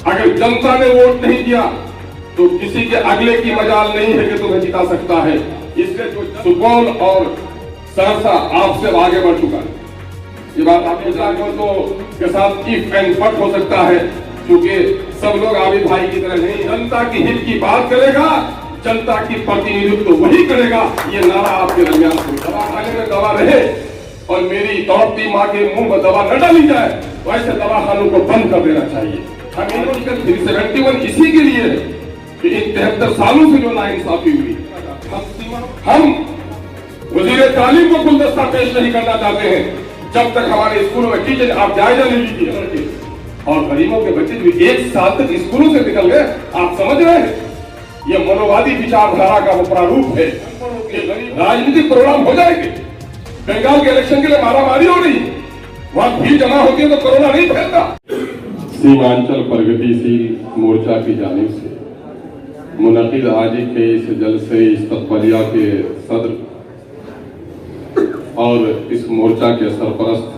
अगर जनता ने वोट नहीं दिया तो किसी के अगले की मजाल नहीं है कि तुम्हें जिता सकता है। इसलिए जो सुपौल और सहरसा आपसे आगे बढ़ चुका है, ये बात आपके तो के साथ इफ एंड बट हो सकता है, क्योंकि सब लोग आबिद भाई की तरह नहीं। जनता की हित की बात करेगा, जनता की प्रतिनिधित्व वही करेगा। ये नारा आपके दरमियान दवा खाने में दवा रहे और मेरी तड़पती माँ के मुंह में दवा न डाली जाए, वैसे दवा खानों को बंद कर देना चाहिए। हमें 371 इसी के लिए है कि इन 73 सालों से जो नाइंसाफी हुई, हम वजीर तालीम को गुलदस्ता पेश नहीं करना चाहते हैं जब तक हमारे स्कूलों में टीचर, आप जायजा ले लीजिए, और गरीबों के बच्चे भी 1 साल तक स्कूलों से निकल गए। आप समझ रहे हैं, ये मनोवादी विचारधारा का वो प्रारूप है। राजनीतिक प्रोग्राम हो जाएंगे, बंगाल के इलेक्शन के लिए मारामारी हो रही, वहां भीड़ जमा होती है तो कोरोना नहीं फैलता। सीमांचल प्रगतिशील मोर्चा की जानिब से मुनक़िद आज के इस जलसे इस्तक़बालिया के सदर और इस मोर्चा के सरपरस्त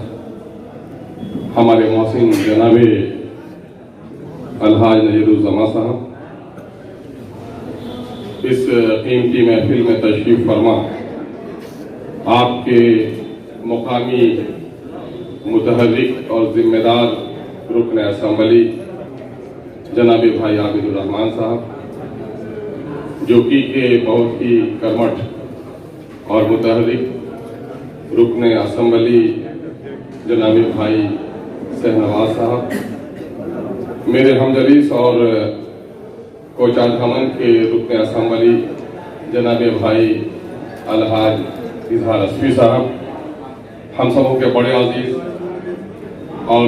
हमारे मौसिन जनाबे अलहाज नज़ीरुज़्ज़मा साहब, इस कीमती महफिल में तशरीफ फरमा आपके मुकामी मुतहर्रिक और जिम्मेदार रुकन असम्बली जनाबे भाई आबिदुर रहमान साहब, जो कि के बहुत ही कर्मठ और मुतहर्रिक रुकन असम्बली जनाबे भाई शहनवाज साहब, मेरे हमदलीस और कोचाधामन के रुकन असम्बली जनाबे भाई अलहाज इजहार असफी साहब, हम सबों के बड़े अजीज और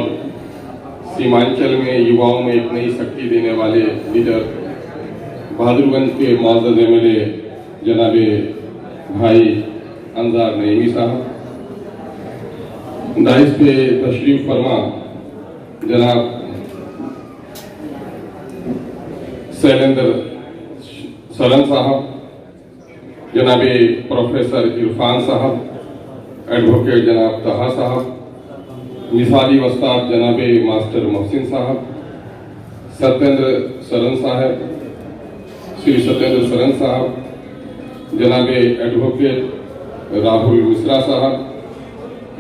सीमांचल में युवाओं में एक नई शक्ति देने वाले लीडर बहादुरगंज के मुअज़्ज़ज़ एमएलए जनाबे भाई अंजार नईमी साहब, दाइस पे तशरीफ फरमा जनाब शैलेंद्र सरन साहब, जनाबे प्रोफेसर इरफान साहब, एडवोकेट जनाब तहा साहब, मिसाली वस्ताद जनाबे मास्टर मोहसिन साहब, सत्येंद्र सरन साहब, श्री सत्येंद्र सरन साहब, जनाबे एडवोकेट राहुल मिश्रा साहब,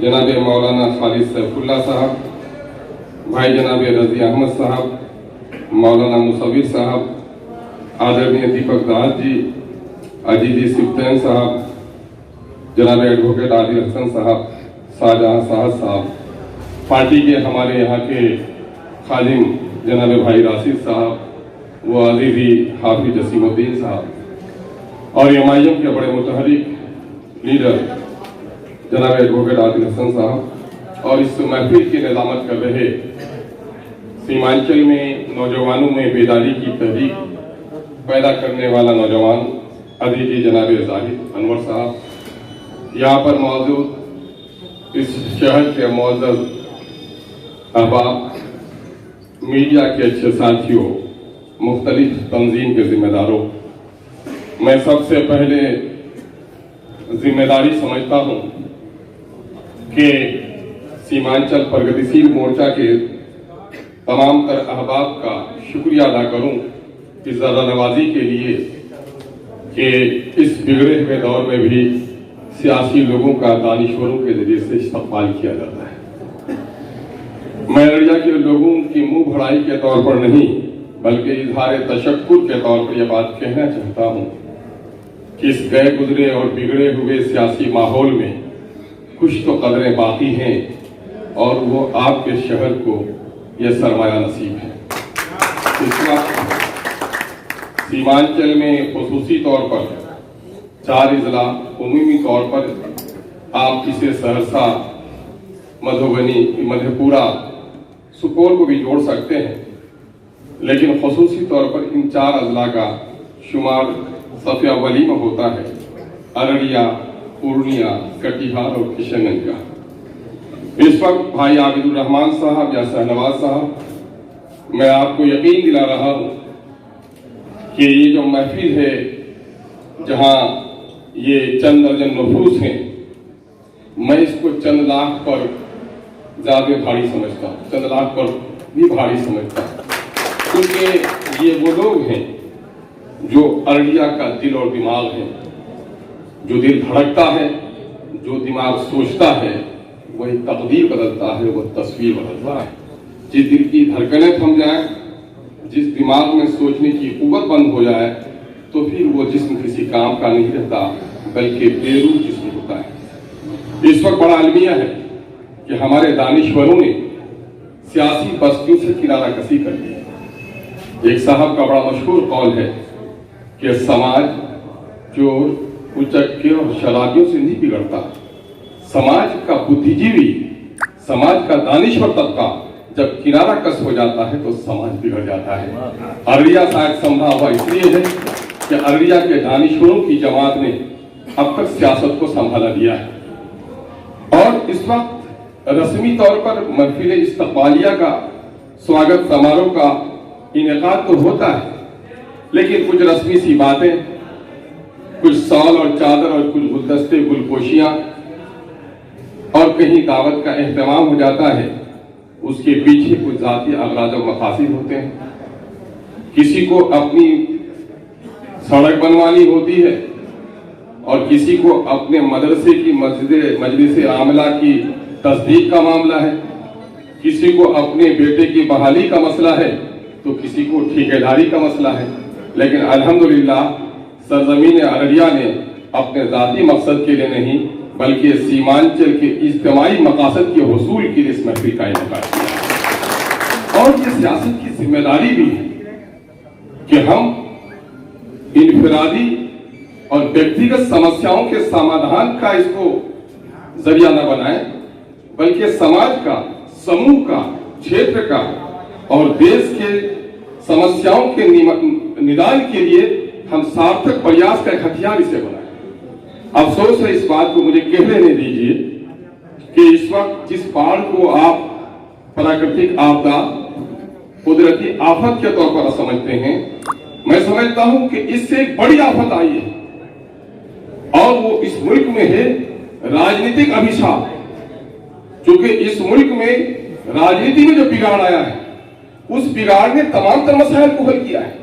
जनाबे मौलाना खालिद सैफुल्ला साहब, भाई जनाबे रजी अहमद साहब, मौलाना मुसविर साहब, आदरणीय दीपक दास जी, अजीजी सिफ्तैन साहब, जनाब एडवोकेट आदिल हसन साहब, शाहजहां साहब, पार्टी के हमारे यहाँ के खादिम जनाब भाई राशिद साहब, वो अजीजी हाफिज जसीमुद्दीन साहब, और एमआईएम के बड़े मुतहर्रिक लीडर जनाब एडवोकेट आदिल हसन साहब, और इस महफिल की निज़ामत कर रहे सीमांचल में नौजवानों में बेदारी की तहरीक पैदा करने वाला नौजवान अजीजी जनाब जाहिद अनवर साहब, यहाँ पर मौजूद इस शहर के मुअज़्ज़ज़ अहबाब, मीडिया के अच्छे साथियों, मुख्तलिफ तंजीम के जिम्मेदारों, मैं सबसे पहले जिम्मेदारी समझता हूँ कि सीमांचल प्रगतिशील मोर्चा के तमाम तर अहबाब का शुक्रिया अदा करूँ इस ज़रा नवाजी के लिए कि इस बिगड़े हुए दौर में भी सियासी लोगों का दानिश्वरों के जरिए से इस्तक़बाल किया जाता है। मैं अररिया के लोगों की मुंह भराई के तौर पर नहीं, बल्कि इजहार तशक्कुर के तौर पर यह बात कहना चाहता हूँ कि इस गए गुजरे और बिगड़े हुए सियासी माहौल में कुछ तो कदरें बाकी हैं, और वो आपके शहर को यह सरमाया नसीब है। इस वक्त सीमांचल में खुसूसी तौर पर 4 इजला, उमूमी तौर पर आप इसे सहरसा, मधुबनी, मधेपुरा, सुपौल को भी जोड़ सकते हैं, लेकिन खुसूसी तौर पर इन 4 अजला का शुमार सफ़े अव्वली में होता है अररिया, पूर्णिया, कटिहार और किशनगंज का। इस वक्त भाई आबिदुर रहमान साहब या शहनवाज साहब, मैं आपको यकीन दिला रहा हूँ कि ये जो महफिल है, जहाँ ये चंद दर्जन नफूस हैं, मैं इसको चंद लाख पर ज्यादा भारी समझता हूँ, चंद लाख पर भी भारी समझता हूँ। क्योंकि ये वो लोग हैं जो अररिया का दिल और दिमाग है। जो दिल धड़कता है, जो दिमाग सोचता है, वही तकदीर बदलता है, वो तस्वीर बदलता है। जिस दिल की धड़कनें थम जाए, जिस दिमाग में सोचने की कुव्वत बंद हो जाए, तो फिर वो जिस्म किसी काम का नहीं रहता, बल्कि बेरूह जिस्म होता है। इस वक्त बड़ा अलमिया है कि हमारे दानिश्वरों ने सियासी बस्तियों से किनारा कसी कर दी। एक साहब का बड़ा मशहूर कौल है कि समाज चोर, उचक्के और शराबियों से नहीं बिगड़ता। समाज का बुद्धिजीवी, समाज का दानिश्वर तबका जब किनारा कस हो जाता है तो समाज बिगड़ जाता है। अररिया शायद संभा हुआ इसलिए है कि अररिया के दानिश्वरों की जमात ने अब तक सियासत को संभाला दिया है। और इस वक्त रस्मी तौर पर महफिल इस्तकबालिया का स्वागत समारोह का इनेकाद तो होता है, लेकिन कुछ रस्मी सी बातें, कुछ सॉल और चादर और कुछ गुलदस्ते, गुलपोशियां और कहीं दावत का एहतमाम हो जाता है। उसके पीछे कुछ जाती अगराज और मकासिद होते हैं। किसी को अपनी सड़क बनवानी होती है और किसी को अपने मदरसे की मजलिस आमला की तस्दीक का मामला है, किसी को अपने बेटे की बहाली का मसला है, तो किसी को ठेकेदारी का मसला है। लेकिन अल्हम्दुलिल्लाह सरजमीन अररिया ने अपने जाती मकसद के लिए नहीं, बल्कि सीमांचल के इज्तिमाई मकासद के हुसूल के लिए इस महफिल का इनेकाद किया। और ये सियासत की जिम्मेदारी भी है कि हम इनफरादी और व्यक्तिगत समस्याओं के समाधान का इसको जरिया न बनाएं, बल्कि समाज का, समूह का, क्षेत्र का और देश के समस्याओं के निदान के लिए हम सार्थक प्रयास का एक हथियार इसे बनाएं। अफसोस है इस बात को मुझे कह लेने दीजिए कि इस वक्त जिस बाढ़ को आप प्राकृतिक आपदा, कुदरती आफत के तौर पर समझते हैं, मैं समझता हूं कि इससे एक बड़ी आफत आई है और वो इस मुल्क में है राजनीतिक अभिशाप। क्योंकि इस मुल्क में राजनीति में जो बिगाड़ आया है, उस बिगाड़ ने तमाम तर मसाइल को हल किया है।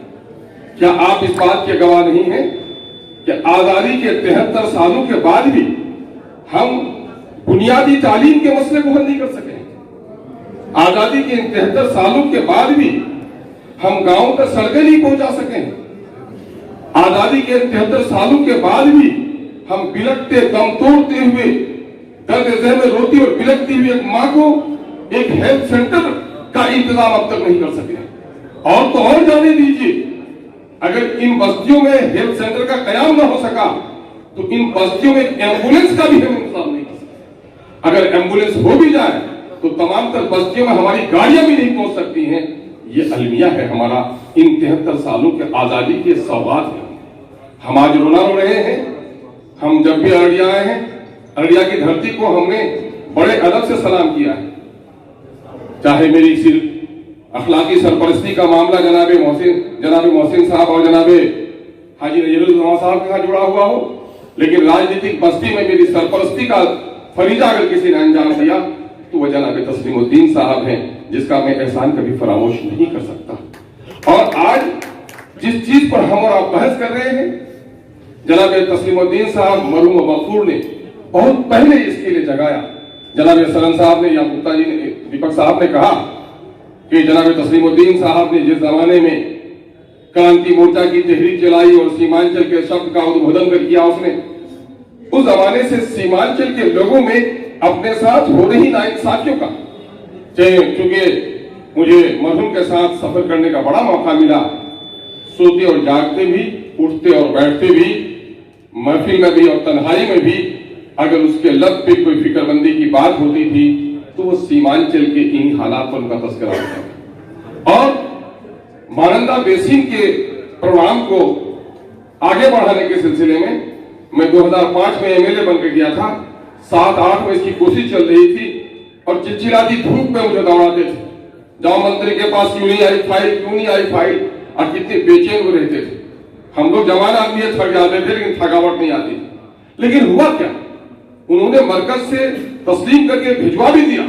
क्या आप इस बात के गवाह नहीं हैं कि आजादी के 73 सालों के बाद भी हम बुनियादी तालीम के मसले को हल नहीं कर सके? आजादी के 73 सालों के बाद भी हम गांव तक सड़कें नहीं पहुंचा सके? आजादी के 73 सालों के बाद भी हम बिलखते, दम तोड़ते हुए, दर्द ज़ह में रोती और बिलखती हुई एक मां को एक हेल्थ सेंटर का इंतजाम अब तक नहीं कर सके। और तो और जाने दीजिए, अगर इन बस्तियों में हेल्थ सेंटर का कयाम न हो सका तो इन बस्तियों में एम्बुलेंस का भी हम इंतजाम नहीं कर सकते। अगर एम्बुलेंस हो भी जाए तो तमाम तर बस्तियों में हमारी गाड़ियां भी नहीं पहुंच सकती हैं। ये अलमिया है हमारा इन 73 सालों के आजादी के सौगात है। हम आज रोना रो रहे हैं। हम जब भी अररिया आए हैं, अररिया की धरती को हमने बड़े अदब से सलाम किया है। चाहे मेरी सिर्फ अखलाकी सरपरस्ती का मामला जनाब मोहसिन साहब और जनाब हाजी नजरुल साहब के साथ जुड़ा हुआ हो, लेकिन राजनीतिक बस्ती में मेरी सरपरस्ती का फरीजा अगर किसी ने अंजाम दिया तो वह जनाब तस्लीमुद्दीन साहब हैं, जिसका मैं एहसान कभी फरामोश नहीं कर सकता। और आज जिस चीज पर हम और आप बहस कर रहे हैं, जनाब तस्लीमुद्दीन साहब मरहूम मगफूर ने बहुत पहले इसके लिए जगाया। जनाब सरन साहब ने या गुप्ता जी ने, दीपक साहब ने कहा कि जनाब तस्लीमुद्दीन साहब ने जिस जमाने में क्रांति मोर्चा की तहरीक चलाई और सीमांचल के शब्द का उद्बोधन कर किया, उसने उस जमाने से सीमांचल के लोगों में अपने साथ हो रही नाइंसाफियों का, क्योंकि मुझे मरहूम के साथ सफर करने का बड़ा मौका मिला, सोते और जागते भी, उठते और बैठते भी, महफिल में भी और तन्हाई में भी, अगर उसके लब पे कोई फिक्रमंदी की बात होती थी तो वो सीमांचल के इन्हीं हालात पर उनका तस्करा होता। और मानंदा बेसिन के प्रोग्राम को आगे बढ़ाने के सिलसिले में मैं 2005 में एमएलए बनकर गया था। 7-8 में इसकी कोशिश चल रही थी और चिलचिलाती धूप में मुझे दौड़ाते थे, जाओ मंत्री के पास क्यों नहीं आई फाइल, क्यों नहीं आई फाइल, और कितने बेचैन वो रहते थे। हम लोग जवान आदमी थक जाते थे, लेकिन थकावट नहीं आती। लेकिन हुआ क्या, उन्होंने मरकज से तस्लीम करके भिजवा भी दिया,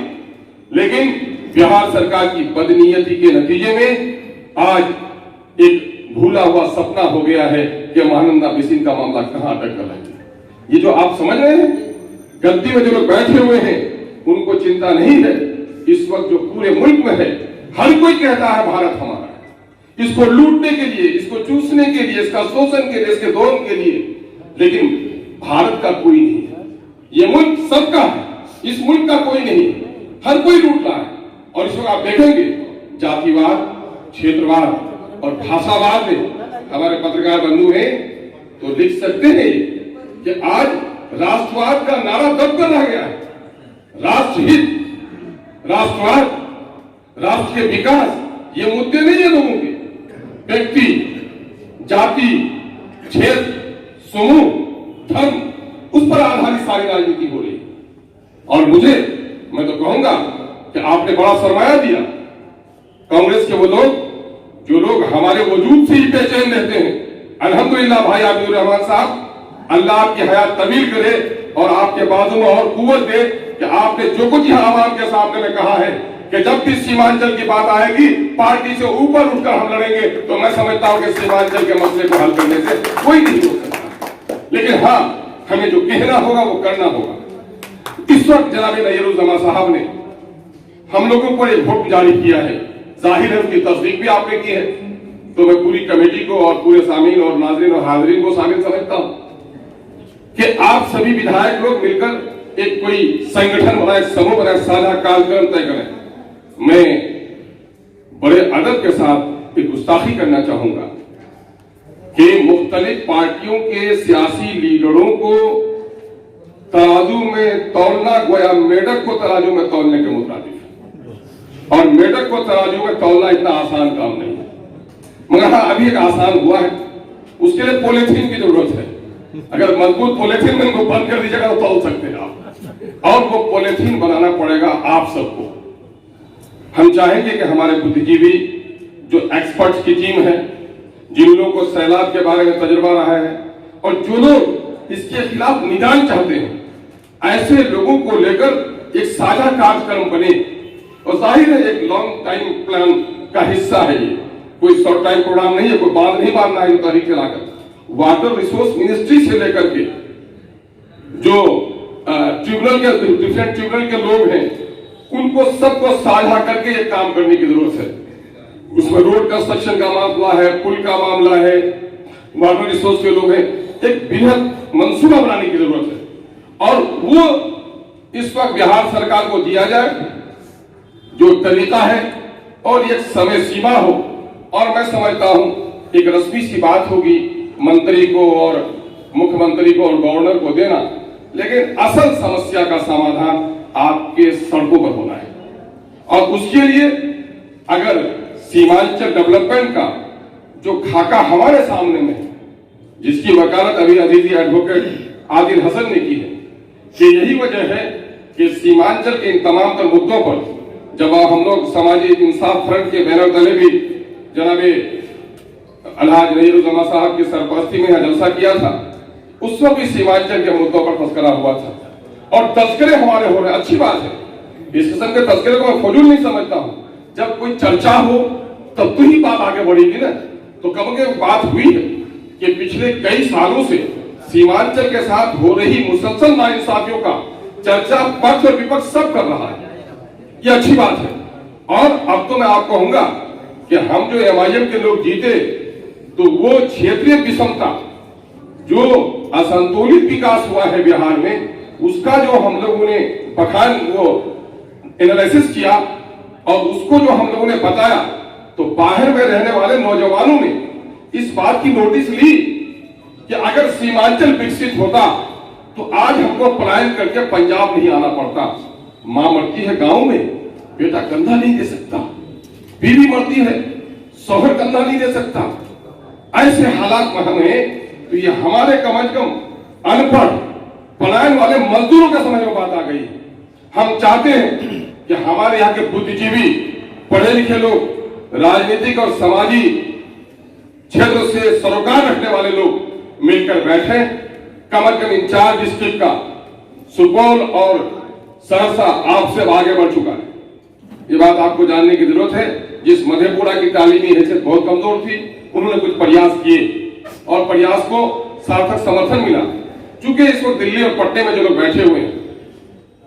लेकिन बिहार सरकार की बदनीयती के नतीजे में आज एक भूला हुआ सपना हो गया है कि महानंदा बिसिन का मामला कहां अटक कर है। ये जो आप समझ रहे हैं, गलती में जो लोग बैठे हुए हैं उनको चिंता नहीं है। इस वक्त जो पूरे मुल्क में है, हर कोई कहता है भारत हमारा है, इसको लूटने के लिए, इसको चूसने के लिए, इसका शोषण के लिए, इसके दोहन के लिए, लेकिन भारत का कोई नहीं है। ये मुल्क सबका है, इस मुल्क का कोई नहीं, हर कोई लूट रहा है। और इस वक्त आप देखेंगे जातिवाद, क्षेत्रवाद और भाषावाद में हमारे पत्रकार बंधु हैं तो लिख सकते हैं कि आज राष्ट्रवाद का नारा दब कर रह गया है। राष्ट्रहित, राष्ट्रवाद, राष्ट्र के विकास, ये मुद्दे नहीं है लोगों के। व्यक्ति, जाति, क्षेत्र, समूह, धर्म, उस पर आधारित सारी राजनीति हो रही है। और मैं तो कहूंगा कि आपने बड़ा सरमाया दिया कांग्रेस के वो लोग जो लोग हमारे वजूद से ही बेचैन रहते हैं। अल्हम्दुलिल्लाह भाई आबिदुर रहमान साहब, अल्लाह आपकी हयात तवील करे और आपके बाजू में और कुव्वत दे कि आपने जो कुछ यहाँ आवाम के सामने में कहा है कि जब भी सीमांचल की बात आएगी पार्टी से ऊपर उठकर हम लड़ेंगे, तो मैं समझता हूं कि सीमांचल के मसले को हल करने से कोई नहीं हो सकता। लेकिन हाँ, हमें जो कहना होगा वो करना होगा। इस वक्त जनाब नयरुज़्ज़मा साहब ने हम लोगों पर एक हुक्म जारी किया है, जाहिर है उसकी तस्दीक भी आपने की है, तो मैं पूरी कमेटी को और पूरे सामीन और नाज़रीन और हाज़रीन को शामिल समझता हूं कि आप सभी विधायक लोग मिलकर एक कोई संगठन बनाए, समूह बनाए, साझा कार्यक्रम तय करें। मैं बड़े अदब के साथ एक गुस्ताखी करना चाहूंगा कि मुख्तलिफ पार्टियों के सियासी लीडरों को तराजू में तौलना गोया मेढक को तराजू में तौलने के मुताबिक है, और मेढक को तराजू में तौलना इतना आसान काम नहीं है। मगर हाँ, अभी एक आसान हुआ है, उसके लिए पॉलिथीन की जरूरत है। अगर मजबूत पॉलिथीन में उनको बंद कर दीजिएगा तो तौल सकते हैं आप, और वो पॉलिथीन बनाना पड़ेगा आप सबको। हम चाहेंगे कि हमारे बुद्धिजीवी जो एक्सपर्ट्स की टीम है, जिन लोगों को सैलाब के बारे में तजुर्बा रहा है और जो लोग इसके खिलाफ निदान चाहते हैं, ऐसे लोगों को लेकर एक साझा कार्यक्रम बने। और जाहिर है एक लॉन्ग टाइम प्लान का हिस्सा है ये, कोई शॉर्ट टाइम प्रोग्राम नहीं है, कोई बांध नहीं बांधना है तारीख चलाकर। वाटर रिसोर्स मिनिस्ट्री से लेकर के जो ट्रिब्यूनल के डिफरेंट ट्रिब्यूनल के लोग हैं, उनको सबको साझा करके ये काम करने की जरूरत है। उसमें रोड कंस्ट्रक्शन का मामला है, पुल का मामला है, वाटर रिसोर्स के लोग हैं, एक बृहद मंसूबा बनाने की जरूरत है। और वो इस वक्त बिहार सरकार को दिया जाए जो तरीका है, और एक समय सीमा हो। और मैं समझता हूं एक रस्मी सी बात होगी मंत्री को और मुख्यमंत्री को और गवर्नर को देना, लेकिन असल समस्या का समाधान आपके सड़कों पर होना है। और उसके लिए अगर सीमांचल डेवलपमेंट का जो खाका हमारे सामने में है, जिसकी वकालत अभी अजीजी एडवोकेट आदिल हसन ने की है, कि यही वजह है कि सीमांचल के इन तमाम तर मुद्दों पर जब हम लोग समाजी इंसाफ फ्रंट के बैनर तले भी जनाबे अलहाज नयरुज़्ज़मा साहब की सरपरस्ती में यहां जलसा किया था, उस वक्त भी सीमांचल के मुद्दों पर तस्करा हुआ था। और तस्करे हमारे हो रहे, अच्छी बात है। इस किस्म के तस्करे को मैं फजूल नहीं समझता हूं। जब कोई चर्चा हो तब तो ही बात आगे बढ़ेगी ना। तो कब के बात हुई है कि पिछले कई सालों से सीमांचल के साथ हो रही मुसलसल नाइंसाफियों का चर्चा पक्ष और विपक्ष सब कर रहा है, ये अच्छी बात है। और अब तो मैं आपको कहूंगा कि हम जो MIM के लोग जीते, तो वो क्षेत्रीय विषमता, जो असंतुलित विकास हुआ है बिहार में, उसका जो हम लोगों ने बखान वो एनालिसिस किया और उसको जो हम लोगों ने बताया, तो बाहर में रहने वाले नौजवानों ने इस बात की नोटिस ली कि अगर सीमांचल विकसित होता तो आज हमको पलायन करके पंजाब नहीं आना पड़ता। मां मरती है गांव में, बेटा कंधा नहीं दे सकता, बीवी मरती है, शौहर कंधा नहीं दे सकता। ऐसे हालात में हमें, तो ये हमारे कम से कम अनपढ़ पलायन वाले मजदूरों के समझ में बात आ गई। हम चाहते हैं कि हमारे यहाँ के बुद्धिजीवी, पढ़े लिखे लोग, राजनीतिक और समाजी क्षेत्र से सरोकार रखने वाले लोग मिलकर बैठे। कम से कम इन 4 डिस्ट्रिक्ट का सुपौल और सहरसा आपसे आगे बढ़ चुका है, ये बात आपको जानने की जरूरत है। जिस मधेपुरा की तालीमी हैसियत बहुत कमजोर थी, उन्होंने कुछ प्रयास किए और प्रयास को सार्थक समर्थन मिला। चूंकि इस वक्त दिल्ली और पटने में जो लोग बैठे हुए हैं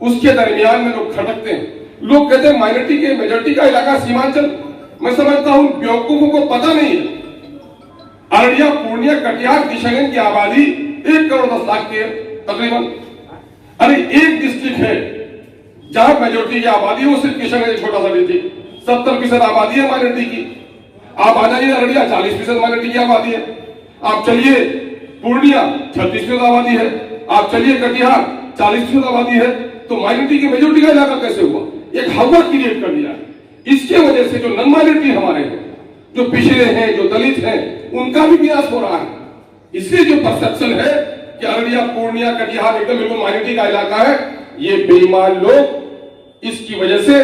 उसके दरमियान में लोग खटकते हैं। लोग कहते हैं माइनॉरिटी के मेजॉरिटी का इलाका सीमांचल। मैं समझता हूं बेवकूफों को पता नहीं है अररिया, पूर्णिया, कटिहार, किशनगंज की आबादी 1 करोड़ 10 लाख के तकरीबन। अरे एक डिस्ट्रिक्ट है जहां मेजोरिटी की आबादी है, वो सिर्फ किशनगंज छोटा सा डिस्ट्रिक्ट, 70% आबादी है माइनॉरिटी की। आप आ जाइए अररिया, 40% माइनॉरिटी की आबादी है। आप चलिए पूर्णिया, 36% आबादी है। आप चलिए कटिहार, 40% आबादी है। तो माइनॉरिटी की मेजोरिटी का इलाका कैसे हुआ? एक हवा क्रिएट कर दिया। इसके वजह से जो नॉन माइनॉरिटी हमारे हैं, जो पिछड़े हैं, जो दलित हैं, उनका भी विनाश हो रहा है। इसलिए जो परसेप्शन है कि अररिया, पूर्णिया, कटिहार एकदम बिल्कुल माइनॉरिटी का इलाका है, ये बेईमान लोग इसकी वजह से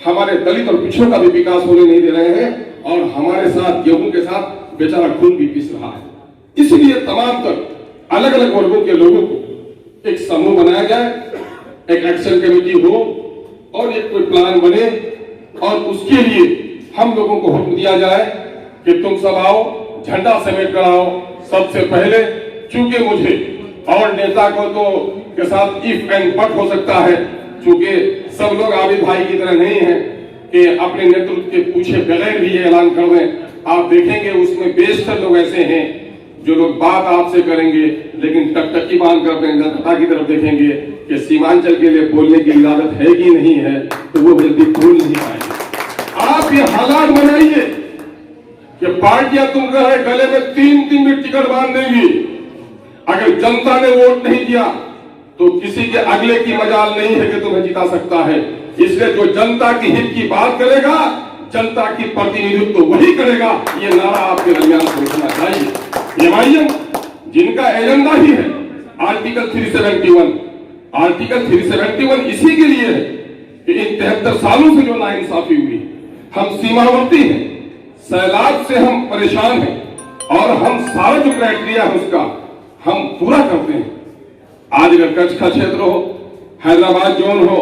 हमारे दलित और पिछड़ों का भी विकास होने नहीं दे रहे हैं और हमारे साथ गेहूं के साथ बेचारा खून भी पीस रहा है। इसलिए तमाम तर अलग अलग वर्गों के लोगों को एक समूह बनाया जाए, एक एक्शन कमेटी हो और एक कोई प्लान बने और उसके लिए हम लोगों को हुक्म दिया जाए कि तुम सब आओ, झंडा समेट कर आओ सबसे पहले। चूंकि मुझे और नेता को तो के साथ इफ एंड बट हो सकता है, चूंकि सब लोग आबिद भाई की तरह नहीं है कि अपने नेतृत्व के पूछे बगैर भी ये ऐलान कर दें। आप देखेंगे उसमें बेशतर लोग ऐसे हैं जो लोग बात आपसे करेंगे लेकिन टकटकी बांध कर अपने जनता की तरफ देखेंगे कि सीमांचल के लिए बोलने की इजाजत है कि नहीं है, तो वो जल्दी भूल नहीं पाएंगे। आप ये हालात बनाइए कि पार्टियां तुम कहे गले में 3 में टिकट बांध देंगी। अगर जनता ने वोट नहीं दिया तो किसी के अगले की मजाल नहीं है कि तुम्हें जिता सकता है। इसलिए जो जनता की हित की बात करेगा, जनता की प्रतिनिधित्व वही करेगा। ये नारा आपके दरमियान सोचना चाहिए। एमआईएम जिनका एजेंडा ही है आर्टिकल 371, आर्टिकल 371 इसी के लिए है कि इन 73 सालों से जो नाइंसाफी हुई, हम सीमावर्ती हैं, सैलाब से हम परेशान हैं और हम सारा जो क्राइटेरिया है उसका हम पूरा करते हैं। आज अगर कच्छ का क्षेत्र हो, हैदराबाद जोन हो,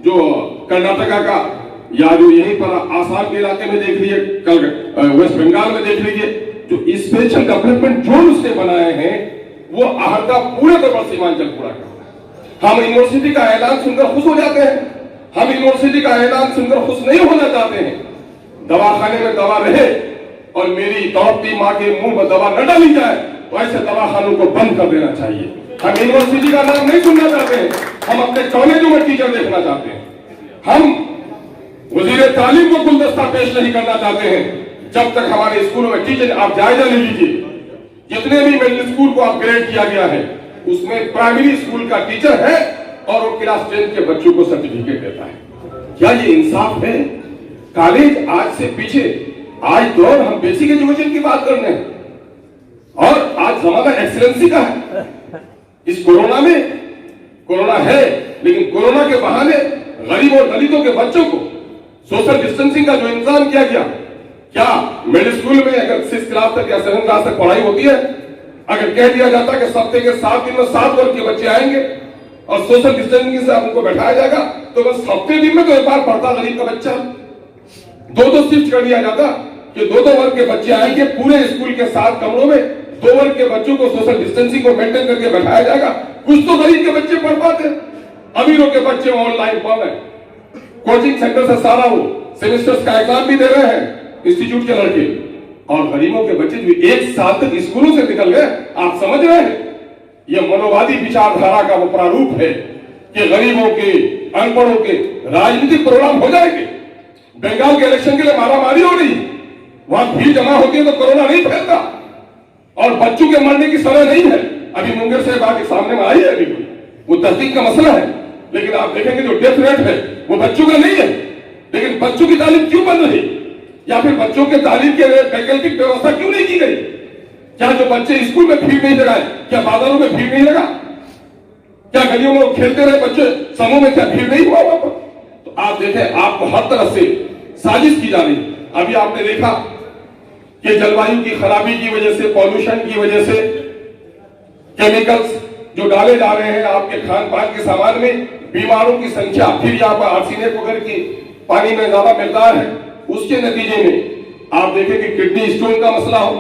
जो कर्नाटका का, या जो यहीं पर आसाम के इलाके में देख लीजिए, कल वेस्ट बंगाल में देख लीजिए, जो स्पेशल डेवलपमेंट जोन उसने बनाए हैं वो आहता पूरे तौर पर सीमांचल पूरा करता है। हम यूनिवर्सिटी का ऐलान सुनकर खुश हो जाते हैं, हम यूनिवर्सिटी का ऐलान सुनकर खुश नहीं होना चाहते हैं। दवाखाने में दवा रहे और मेरी तड़पती माँ के मुंह में दवा न डाली जाए तो ऐसे दवाखानों को बंद कर देना चाहिए। हम यूनिवर्सिटी का नाम नहीं सुनना चाहते हैं, हम अपने कॉलेजों में टीचर देखना चाहते हैं। हम वजीर तालीम को गुलदस्ता पेश नहीं करना चाहते हैं। जब तक हमारे स्कूलों में टीचर, आप जायजा ले लीजिए, जितने भी मिडिल स्कूल को अपग्रेड किया गया है उसमें प्राइमरी स्कूल का टीचर है और वो क्लास 10 के बच्चों को सर्टिफिकेट देता है। क्या ये इंसाफ है? कॉलेज आज से पीछे, आज दौर हम बेसिक एजुकेशन की बात कर रहे हैं और आज जमाना एक्सीलेंसी का है। इस कोरोना में, कोरोना है लेकिन कोरोना के बहाने गरीब और दलितों के बच्चों को सोशल डिस्टेंसिंग का जो इंतजाम किया गया, क्या मिडिल स्कूल में अगर 6 क्लास तक या 7 क्लास तक पढ़ाई होती है, अगर कह दिया जाता कि सप्ताह के 7 दिन में 7 वर्ग के बच्चे आएंगे और सोशल डिस्टेंसिंग से उनको बैठाया जाएगा, तो बस हफ्ते दिन में तो एक बार पढ़ता गरीब का बच्चा। 2 शिफ्ट कर दिया जाता कि 2 वर्ग के बच्चे आएंगे, पूरे स्कूल के 7 कमरों में 2 वर्ग के बच्चों को सोशल डिस्टेंसिंग को मेंटेन करके बैठाया जाएगा। कुछ तो गरीब के बच्चे पढ़ पाते, अमीरों के बच्चे ऑनलाइन पढ़ रहे, कोचिंग सेंटर से सारा वो सेमेस्टर्स का एग्जाम भी दे रहे हैं इंस्टीट्यूट के लड़के, और गरीबों के बच्चे जो 1 साल तक स्कूलों से निकल गए। आप समझ रहे हैं यह मनोवादी विचारधारा का वो प्रारूप है कि गरीबों के, अनपढ़ों के राजनीतिक प्रोग्राम हो जाएंगे। बंगाल के इलेक्शन के लिए मारामारी हो रही, वहां भीड़ जमा होती है तो कोरोना नहीं फैलता और बच्चों के मरने की समय नहीं है। अभी मुंगेर से बात सामने में आई है, अभी वो तस्दीक का मसला है, लेकिन आप देखेंगे जो डेथ रेट है वो बच्चों का नहीं है। लेकिन बच्चों की तालीम क्यों बंद रही, या फिर बच्चों के तालीम के लिए वैकल्पिक व्यवस्था क्यों नहीं की गई? क्या जो बच्चे स्कूल में भीड़ नहीं लगाए, क्या बाजारों में भीड़ नहीं लगा, क्या गलियों में खेलते रहे बच्चे समूह में, क्या भीड़ नहीं हुआ वहां पर? तो आप देखें, आपको हर तरह से साजिश की जा रही। अभी आपने देखा कि जलवायु की खराबी की वजह से, पॉल्यूशन की वजह से केमिकल्स जो डाले जा रहे हैं आपके खान पान के सामान में, बीमारों की संख्या, फिर यहाँ पर आर्सेनिक वगैरह की पानी में ज्यादा मिकदार है, उसके नतीजे में आप देखें कि किडनी स्टोन का मसला हो,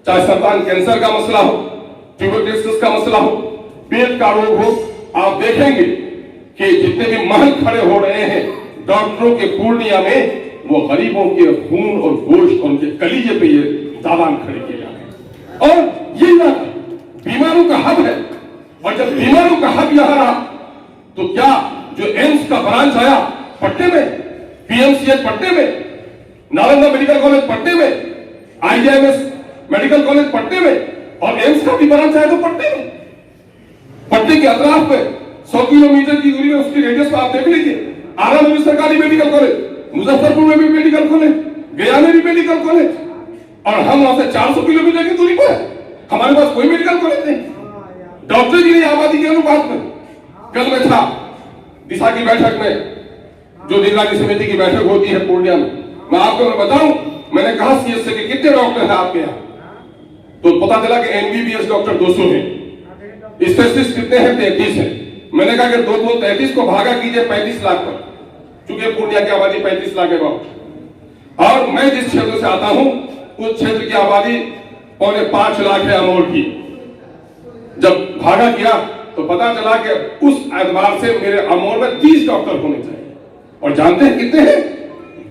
चाहे संतान कैंसर का मसला हो, ट्यूबरकुलोसिस का मसला हो, पेट का रोग हो, आप देखेंगे कि जितने भी महल खड़े हो रहे हैं डॉक्टरों के पूर्णिया में, वो गरीबों के खून और गोश्त और उनके कलीजे पे ये दालान खड़े किए जा रहे हैं। और ये इलाका बीमारों का हब है, और जब बीमारों का हब यहां रहा तो क्या जो एम्स का ब्रांच आया पटने में, पीएमसीएच पटने में, नालंदा मेडिकल कॉलेज पटने में, आईजीएमएस मेडिकल कॉलेज पटने में, और एम्स का भी ब्रांच आया तो पटने में, पटने के अतराफ में 100 किलोमीटर की दूरी में उसकी रेडियस को आप देख लीजिए। आरा में भी सरकारी मेडिकल कॉलेज, मुजफ्फरपुर में भी मेडिकल कॉलेज, गया में भी मेडिकल कॉलेज, और हम वहां से 400 किलोमीटर की दूरी पर हमारे पास कोई मेडिकल कॉलेज नहीं। डॉक्टर की नहीं आबादी के अनुपात में। कल मैं था दिशा की बैठक में, जो निगरानी समिति की बैठक होती है पूर्णिया में, मैं आपको बताऊं, मैंने कहा सीएससी के कितने डॉक्टर हैं आपके यहाँ, तो पता चला कि एमबीबीएस डॉक्टर 200 हैं, स्पेशलिस्ट कितने हैं, 33 हैं। मैंने कहा कि 233 को भागा कीजिए 35 लाख पर, चूंकि पूर्णिया की आबादी 35 लाख है बहुत, और मैं जिस क्षेत्र से आता हूं उस क्षेत्र की आबादी 4.5 लाख है अमोल की। जब भागा किया तो पता चला कि उस एतबार से मेरे अमोल में 30 डॉक्टर होने चाहिए, और जानते हैं कितने हैं,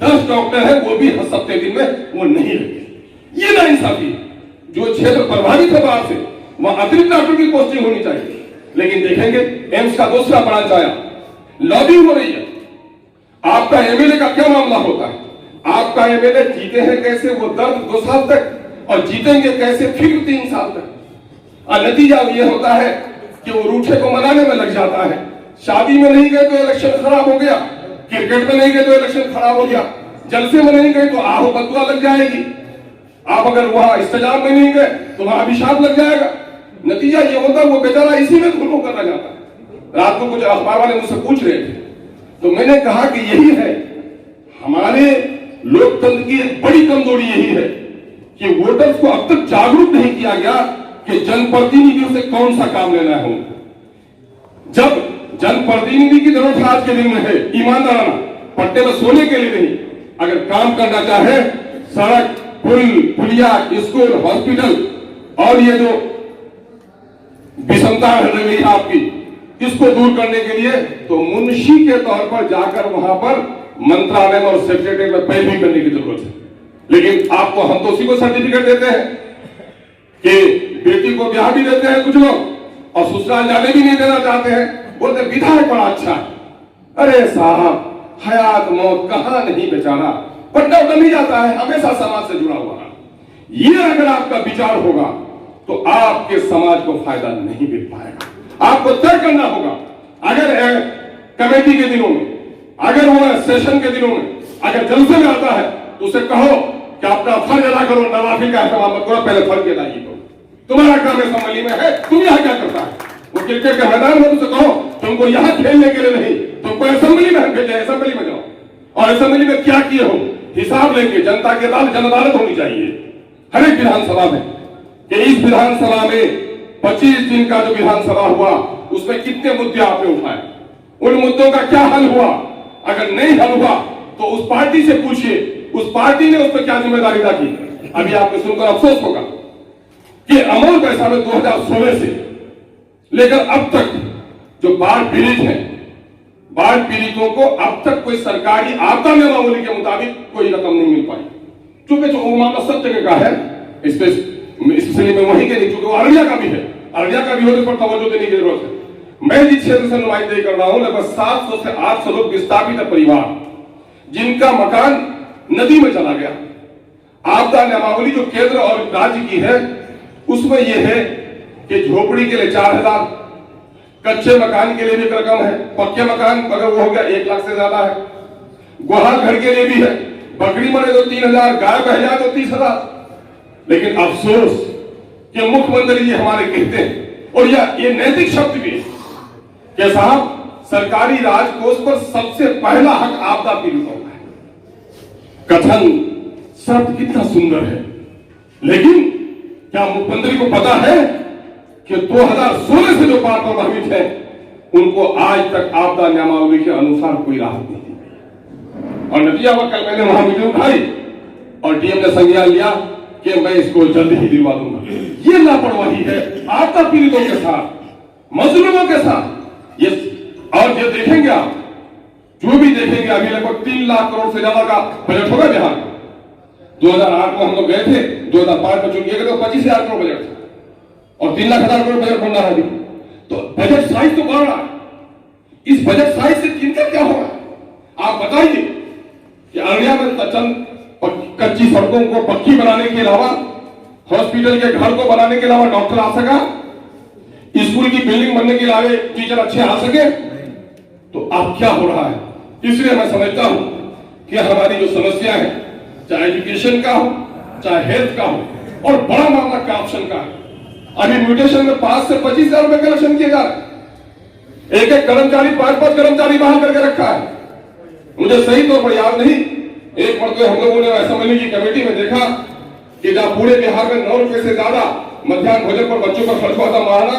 10 डॉक्टर हैं, वो भी हफ्ते दिन में वो नहीं लगे। ये नाइंसाफी, जो क्षेत्र प्रभावित है बाहर से वहां अतिरिक्त डॉक्टर की पोस्टिंग होनी चाहिए। लेकिन देखेंगे एम्स का दूसरा ब्रांच आया, लॉबिंग हो रही है। आपका एमएलए का क्या मामला होता है, आपका एमएलए जीते हैं कैसे, वो दर्द 2 साल तक, और जीतेंगे कैसे फिर 3 साल तक। और नतीजा ये होता है कि वो रूठे को मनाने में लग जाता है। शादी में नहीं गए तो इलेक्शन खराब हो गया, क्रिकेट में नहीं गए तो इलेक्शन खराब हो गया, जलसे में नहीं गए तो आहू बदुआ लग जाएगी, आप अगर वहां इस्तेजाम में नहीं गए तो वहां अभिशाप लग जाएगा। नतीजा ये होता है वो बेचारा इसी में धुनो करना जाता है। रात को कुछ अखबार वाले मुझसे पूछ रहे थे, तो मैंने कहा कि यही है हमारे लोकतंत्र की एक बड़ी कमजोरी, यही है कि वोटर्स को अब तक जागरूक नहीं किया गया कि जनप्रतिनिधियों से कौन सा काम लेना है उनको। जब जनप्रतिनिधि की जरूरत आज के दिन में है ईमानदाराना, पट्टे में सोने के लिए नहीं, अगर काम करना चाहे सड़क, पुल, पुलिया, स्कूल, हॉस्पिटल, और ये जो विषमता रह गई आपकी, इसको दूर करने के लिए तो मुंशी के तौर पर जाकर वहां पर मंत्रालय में और सेक्रेटरी में पैरवी करने की जरूरत है। लेकिन आपको हम तो उसी को सर्टिफिकेट देते हैं कि बेटी को ब्याह भी देते हैं कुछ लोग, और ससुराल जाने भी नहीं देना चाहते हैं, बोलते विधायक बड़ा अच्छा है। अरे साहब, हयात मौत कहां नहीं बेचारा, पट्टा उठा नहीं जाता है, हमेशा समाज से जुड़ा हुआ है। ये अगर आपका विचार होगा तो आपके समाज को फायदा नहीं मिल पाएगा। आपको तय करना होगा, अगर कमेटी के दिनों में, अगर वो सेशन के दिनों में अगर जलसे में आता है तो उसे कहो कि अपना फर्ज अदा करो, नवाफी का एहतमाम मत करो, पहले फर्ज अदा करो। तुम्हारा काम असेंबली में है, तुम यहाँ क्या करता है? वो क्रिकेट के मैदान में उसे कहो तुमको यहाँ खेलने के लिए नहीं, तुमको असेंबली में भेजे, असेंबली में जाओ, और असेंबली में क्या किए हो हिसाब लेंगे। जनता की अदालत जन अदालत होनी चाहिए हर एक विधानसभा में, कि इस विधानसभा में 25 दिन का जो विधानसभा हुआ उसमें कितने मुद्दे आपने उठाए, उन मुद्दों का क्या हल हुआ। अगर नहीं हल हुआ तो उस पार्टी से पूछिए, उस पार्टी ने उस पर क्या जिम्मेदारी अदा की। अभी आपको सुनकर अफसोस होगा कि अमोल पैसा में 2016 से लेकर अब तक जो बाढ़ पीड़ित हैं, बाढ़ पीड़ितों को अब तक कोई सरकारी आपदा नियमावली के मुताबिक कोई रकम नहीं मिल पाई। क्योंकि जो मामला सब जगह का है, स्पेशली में वहीं के नहीं, क्योंकि अररिया का भी है, अररिया का भी होने पर तवज्जो देने की जरूरत है। मैं जिस क्षेत्र से नुमाइंदगी कर रहा हूं, लगभग 700 से 800 लोग विस्थापित है परिवार, जिनका मकान नदी में चला गया। आपदा नियमावली जो केंद्र और राज्य की है उसमें यह है कि झोपड़ी के लिए 4000, कच्चे मकान के लिए भी रकम है, पक्के मकान अगर वो हो गया 1 लाख से ज्यादा है, गुहार घर के लिए भी है, बकरी मरे तो 3000, गाय बह जाए तो 30,000। लेकिन अफसोस कि मुख्यमंत्री जी हमारे कहते हैं, और ये नैतिक शब्द भी है कि साहब सरकारी राजकोष पर सबसे पहला हक आपदा पीड़ितों का है। कथन शब्द कितना सुंदर है, लेकिन क्या मुख्यमंत्री को पता है कि 2016 से जो बाढ़ प्रभावित है उनको आज तक आपदा नियमावली के अनुसार कोई राहत नहीं दी। और नतीजा हुआ कल मैंने वहां मीटिंग उठाई और डीएम ने संज्ञान लिया कि मैं इसको जल्द ही दिलवा दूंगा। ये लापरवाही है आपदा पीड़ितों के साथ, मजलूमों के साथ। ये और ये देखेंगे आप, जो भी देखेंगे, अभी लगभग 3 लाख करोड़ से ज्यादा का बजट होगा बिहार में। 2008 में हम लोग गए थे, 2005 में चुन गए तो 25,000 करोड़ बजट था और 3,00,000 करोड़ बजट बनना है अभी। तो बजट साइज तो बढ़ रहा है। इस बजट साइज से किनका क्या होगा आप बताइए कि अररिया में चंद कच्ची सड़कों को पक्की बनाने के अलावा, हॉस्पिटल के घर को बनाने के अलावा डॉक्टर आ सका, स्कूल की बिल्डिंग बनने के अलावा टीचर अच्छे आ सके, तो अब क्या हो रहा है? इसलिए मैं समझता हूं कि हमारी जो समस्या है, चाहे एजुकेशन का हो, चाहे हेल्थ का हो, और बड़ा मामला करप्शन का है। अभी म्यूटेशन में 5 से 25,000 रुपए कलेक्शन किए जा रहे। एक कर्मचारी 5 कर्मचारी बाहर करके रखा है। मुझे सही तौर पर याद नहीं, एक बार तो हम लोगों ने असेंबली की कमेटी में देखा कि जहां पूरे बिहार में 9 रुपए से ज्यादा मध्याह्न भोजन पर बच्चों पर खर्च हुआ था महाना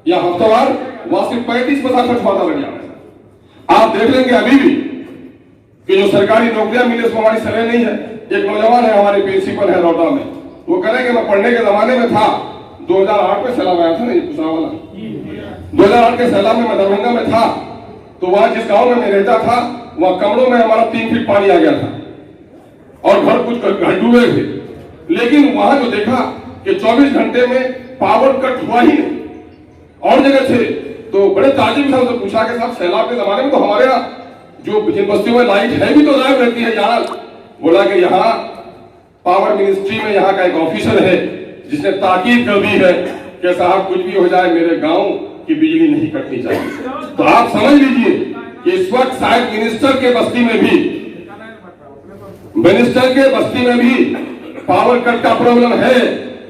या हफ्तावार, वहां सिर्फ 35 पैसा खर्च हुआ था लग जाए। आप देख लेंगे अभी भी कि जो सरकारी नौकरियां मिले उसमें हमारी सलाह नहीं है। एक नौजवान है हमारे प्रिंसिपल है रौटा में, वो कह रहे कि मैं पढ़ने के जमाने में था, 2008 में सैलाब आया था ना, ये पूछा वाला 2008 के सैलाब में मैं दरभंगा में था, तो वहां जिस गांव में मैं रहता था वहां कमरों में हमारा 3 फीट पानी आ गया था और घर कुछ घर डूबे थे। लेकिन वहां जो देखा कि 24 घंटे में पावर कट हुआ ही नहीं। और जगह थे तो बड़े ताजिब साहब से पूछा कि साहब सैलाब के जमाने में तो हमारे यहाँ जो जिन बस्तियों में लाइट है भी तो गायब रहती है, यहाँ बोला कि यहाँ पावर मिनिस्ट्री में यहाँ का एक ऑफिसर है जिसने ताकीद कर दी है कि साहब कुछ भी हो जाए मेरे गांव की बिजली नहीं कटनी चाहिए। तो आप समझ लीजिए कि इस वक्त शायद मिनिस्टर के बस्ती में भी पावर कट का प्रॉब्लम है,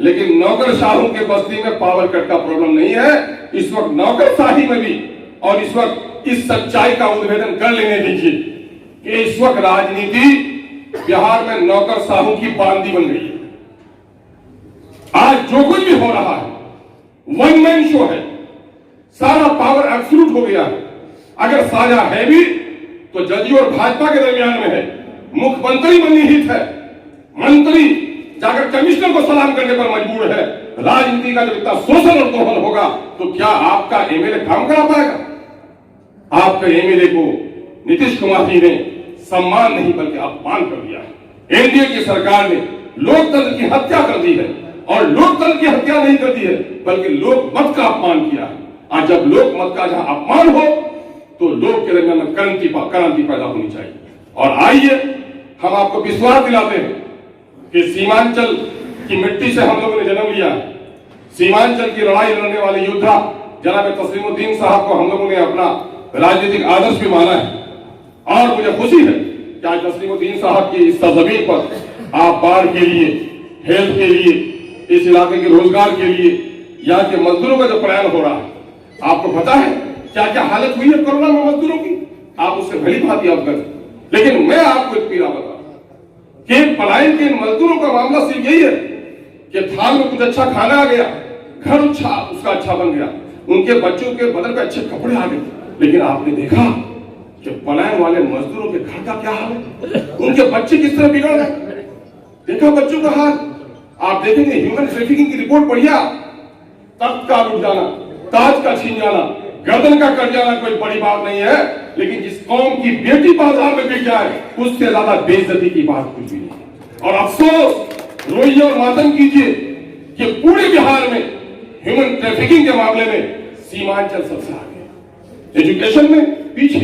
लेकिन नौकरशाहों के बस्ती में पावर कट का प्रॉब्लम नहीं है। इस वक्त नौकरशाही में भी, और इस वक्त इस सच्चाई का उद्भेदन कर लेने दीजिए कि इस वक्त राजनीति बिहार में नौकरशाहों की बांदी बन गई है। आज जो कुछ भी हो रहा है वन मैन शो है, सारा पावर एब्सोल्यूट हो गया है। अगर साझा है भी तो जदयू और भाजपा के दरमियान में है। मुख्यमंत्री बननी हित है, मंत्री जाकर कमिश्नर को सलाम करने पर मजबूर है। राजनीति का जब इतना शोषण और दोहन होगा तो क्या आपका एमएलए काम करा पाएगा? आपके एमएलए को नीतीश कुमार जी ने सम्मान नहीं बल्कि अपमान कर दिया है। एनडीए की सरकार ने लोकतंत्र की हत्या कर दी है, और लोकतंत्र की हत्या नहीं कर दी है बल्कि लोक मत का अपमान किया है। और जब लोक मत का जहां अपमान हो तो लोग के दरमियान में क्रांति पैदा होनी चाहिए। और आइए हम आपको विश्वास दिलाते हैं कि सीमांचल की मिट्टी से हम लोगों ने जन्म लिया। सीमांचल की लड़ाई लड़ने वाले योद्धा जनाब तस्लीमुद्दीन साहब को हम लोगों ने अपना राजनीतिक आदर्श भी माना है। और मुझे खुशी है कि आज तस्लीमुद्दीन साहब की इस सरजमीन पर आप बाढ़ के लिए, हेल्थ के लिए, इस इलाके के रोजगार के लिए, यहाँ के मजदूरों का जो प्रयाण हो रहा है, आपको पता है क्या क्या हालत हुई है कोरोना में मजदूरों की, आप उससे भली भांति अवगत। लेकिन मैं आपको एक पीड़ा बता कि पलायन के मजदूरों का मामला सिर्फ यही है कि थाल में कुछ अच्छा खाना आ गया, घर उसका अच्छा बन गया, उनके बच्चों के बदल पे अच्छे कपड़े आ गए। लेकिन आपने देखा कि पलायन वाले मजदूरों के घर का क्या हाल है, उनके बच्चे किस तरह बिगड़ गए। देखा बच्चों का हाल। आप देखेंगे ह्यूमन ट्रैफिकिंग की रिपोर्ट पढ़िया, तख्त का लुट जाना, ताज का छीन जाना, गर्दन का कट जाना कोई बड़ी बात नहीं है, लेकिन जिस कौम की बेटी बाजार में बिक जाए उससे ज्यादा बेइज्जती की बात कुछ भी नहीं। और अफसोस रोइए और मातम कीजिए कि पूरे बिहार में ह्यूमन ट्रैफिकिंग के मामले में सीमांचल सबसे आगे, एजुकेशन में पीछे,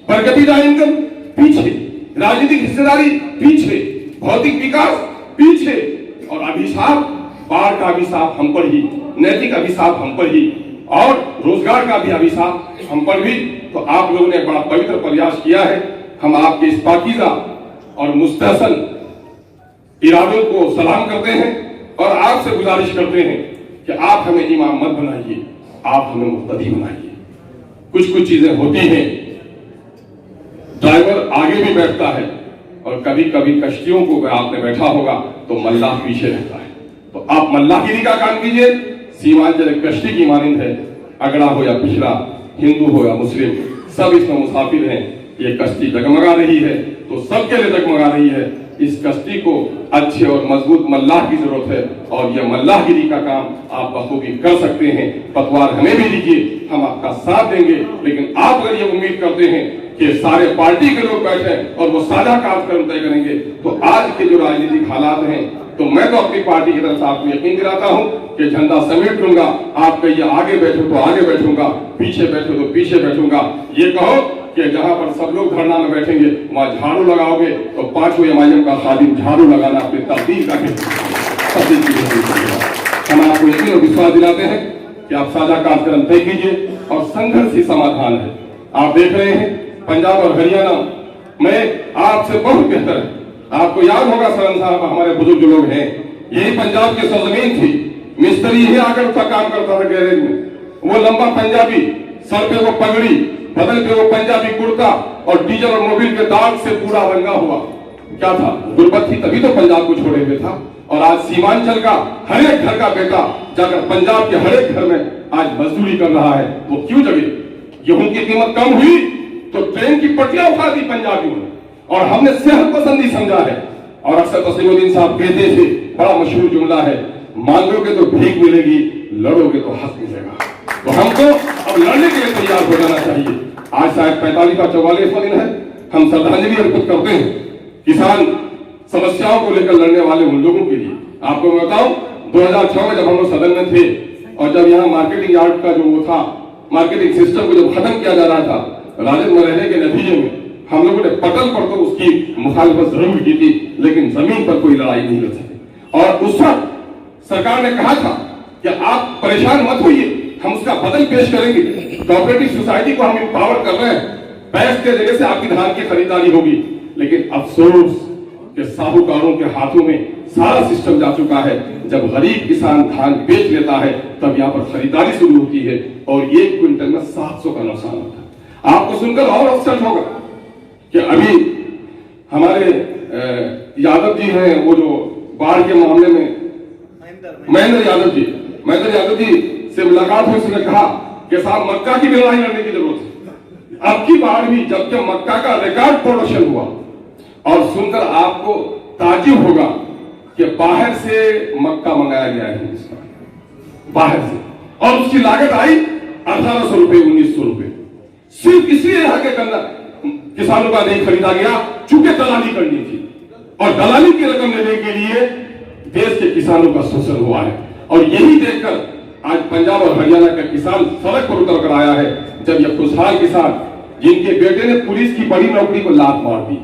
पर कैपिटा इनकम पीछे, राजनीतिक हिस्सेदारी पीछे, भौतिक विकास पीछे, और अभिशाप, बाढ़ का अभिशाप हम पर ही, नैतिक अभिशाप हम पर ही, और रोजगार का भी अभिशाप हम पर भी। तो आप लोगों ने बड़ा पवित्र प्रयास किया है। हम आपके इस पाकीज़ा और मुस्तहसन इरादों को सलाम करते हैं और आपसे गुजारिश करते हैं कि आप हमें इमाम मत बनाइए, आप हमें मुक्तदी बनाइए। कुछ कुछ चीजें होती हैं, ड्राइवर आगे भी बैठता है और कभी कभी कश्तियों को आपने बैठा होगा तो मल्लाह पीछे रहता है। तो आप मल्लाहगिरी का काम कीजिए। सीमांचल एक कश्ती की मानिंद है, अगड़ा हो या पिछड़ा, हिंदू हो या मुस्लिम, सब इसमें मुसाफिर हैं। ये कश्ती जगमगा रही है तो सबके लिए जगमगा रही है। इस कश्ती को अच्छे और मजबूत मल्लाह की जरूरत है और यह मल्लाहगिरी का काम आप बखूबी कर सकते हैं। पतवार हमें भी दीजिए, हम आपका साथ देंगे, लेकिन आप अगर ये उम्मीद करते हैं कि सारे पार्टी के लोग बैठे और वो साझा कार्यक्रम तय करेंगे, तो आज के जो राजनीतिक हालात हैं, तो मैं तो अपनी पार्टी की तरफ से आपको यकीन दिलाता हूं कि झंडा समेट लूंगा। आप कहिए आगे बैठो तो आगे बैठूंगा, पीछे बैठो तो पीछे बैठूंगा। ये कहो कि जहां पर सब लोग धरना में बैठेंगे वहां झाड़ू लगाओगे तो 5 एमआईएम का खादिम झाड़ू लगाना अपनी तब्दील का हम आपको यकीन और विश्वास दिलाते हैं कि आप साझा कार्यक्रम तय कीजिए और संघर्ष ही समाधान है। आप देख रहे हैं पंजाब और हरियाणा में आपसे बहुत बेहतर है। आपको याद होगा सरन साहब, हमारे बुजुर्ग लोग हैं, यही पंजाब की सरजमीन थी, मिस्त्री ही आकर उसका काम करता था गैरेज में। वो लंबा पंजाबी, सर पे वो पगड़ी, बदल पे वो पंजाबी कुर्ता और डीजल और मोबिल के दाग से पूरा रंगा हुआ। क्या था? गुर्बत थी, तभी तो पंजाब को छोड़े हुए था। और आज सीमांचल का हर एक घर का बेटा जाकर पंजाब के हर एक घर में आज मजदूरी कर रहा है। वो क्यों जगे? गेहूं की कीमत कम हुई तो ट्रेन की पटरियां उखाड़ दी पंजाबियों ने, और हमने सेहत पसंदी समझा है। और अक्सर तस्लीमुद्दीन साहब कहते थे, बड़ा मशहूर जुमला है, मांगोगे तो भीख मिलेगी, लड़ोगे तो हक मिलेगा। तो हमको अब लड़ने के लिए तैयार हो जाना चाहिए। आज शायद 45वां 44वां दिन है, हम श्रद्धांजलि अर्पित करते हैं किसान समस्याओं को लेकर लड़ने वाले उन लोगों के लिए। आपको मैं बताऊं, 2006 में जब हम लोग सदन में थे और जब यहाँ मार्केटिंग यार्ड का जो वो था, मार्केटिंग सिस्टम को जब खत्म किया जा रहा था, राजद में रहने के नतीजे में हम लोगों ने पटल पर तो उसकी मुखालिफत जरूर की थी, लेकिन जमीन पर कोई लड़ाई नहीं लड़ सके। और उस वक्त सरकार ने कहा था कि आप परेशान मत होइए, हम उसका बदल पेश करेंगे। कोऑपरेटिव सोसाइटी को हम एम्पावर कर रहे हैं, पैसे के जरिए से आपकी धान की खरीदारी होगी। लेकिन अफसोस कि साहूकारों के हाथों में सारा सिस्टम जा चुका है। जब गरीब किसान धान बेच लेता है तब यहाँ पर खरीदारी शुरू होती है और 1 क्विंटल में 700 का नुकसान होता है। आपको सुनकर और अफसोस होगा कि अभी हमारे यादव जी हैं, वो जो बाढ़ के मामले में महेंद्र यादव जी से मुलाकात हुई, उसने कहा कि साहब मक्का की भी लड़ाई लड़ने की जरूरत है। अब की बाढ़ भी जबकि मक्का का रिकॉर्ड प्रोडक्शन हुआ, और सुनकर आपको ताज्जुब होगा कि बाहर से मक्का मंगाया गया है हिंदुस्तान, बाहर से, और उसकी लागत आई 1800 रुपए 1900 रुपए। सिर्फ इसलिए यहाँ के किसानों का नहीं खरीदा गया चूंकि दलाली करनी थी, और दलाली की रकम लेने के लिए देश के किसानों का शोषण हुआ है। और यही देखकर आज पंजाब और हरियाणा का किसान सड़क पर उतर कर आया है। जब यह खुशहाल किसान, जिनके बेटे ने पुलिस की बड़ी नौकरी को लात मार दी,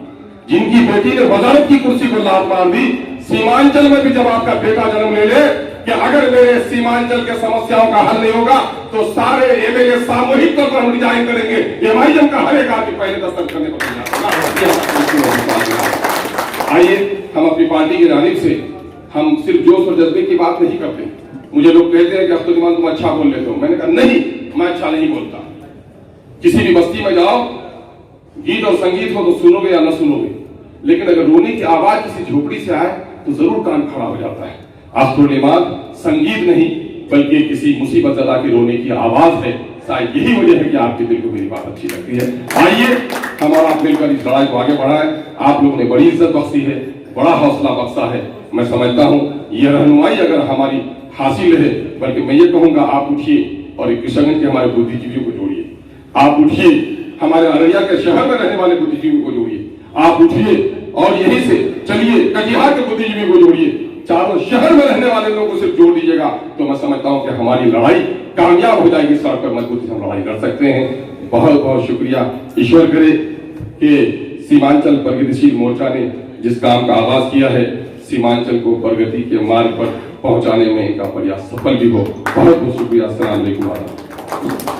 जिनकी बेटी ने वजारत की कुर्सी को लात मार दी, सीमांचल में भी जब आपका बेटा जन्म ले ले कि अगर मेरे सीमांचल के समस्याओं का हल नहीं होगा तो सारे एमएलए सामूहिक तौर पर हम रिजाइन करेंगे। एमआईएम का हर एक आदमी पहले दस्तखत करने पर आइए, हम अपनी पार्टी की जानिब से हम सिर्फ जोश और जज्बे की बात नहीं करते। मुझे लोग कहते हैं कि अब्दुल तुम अच्छा बोल लेते हो। मैंने कहा नहीं, मैं अच्छा नहीं बोलता। किसी भी बस्ती में जाओ, गीत और संगीत हो तो सुनोगे या न सुनोगे, लेकिन अगर रोने की आवाज किसी झोपड़ी से आए तो जरूर कान खड़ा हो जाता है। अब्दुल संगीत नहीं बल्कि किसी मुसीबत ज़दा की रोने की आवाज है। शायद यही वजह है कि आपके दिल को मेरी बात अच्छी लगती है। आइए हम और आप मिलकर इस लड़ाई को आगे बढ़ाएं। आप लोगों ने बड़ी इज्जत बख्शी है, बड़ा हौसला बख्शा है। मैं समझता हूं यह रहनुमाई अगर हमारी हासिल है, बल्कि मैं ये कहूंगा आप उठिए और किशनगंज के हमारे बुद्धिजीवियों को जोड़िए। आप उठिए, हमारे अररिया के शहर में रहने वाले बुद्धिजीवियों को जोड़िए। आप उठिए और यहीं से चलिए कटिहार के बुद्धिजीवियों को जोड़िए। चारों शहर में रहने वाले लोगों को सिर्फ जोड़ दीजिएगा तो मैं समझता हूं कि हमारी लड़ाई कामयाब हो जाएगी। सड़क पर मजबूती से हम लड़ाई लड़ सकते हैं। बहुत बहुत शुक्रिया। ईश्वर करे कि सीमांचल प्रगतिशील मोर्चा ने जिस काम का आगाज किया है, सीमांचल को प्रगति के मार्ग पर पहुंचाने में इनका प्रयास सफल भी हो। बहुत बहुत शुक्रिया। अस्सलाम वालेकुम।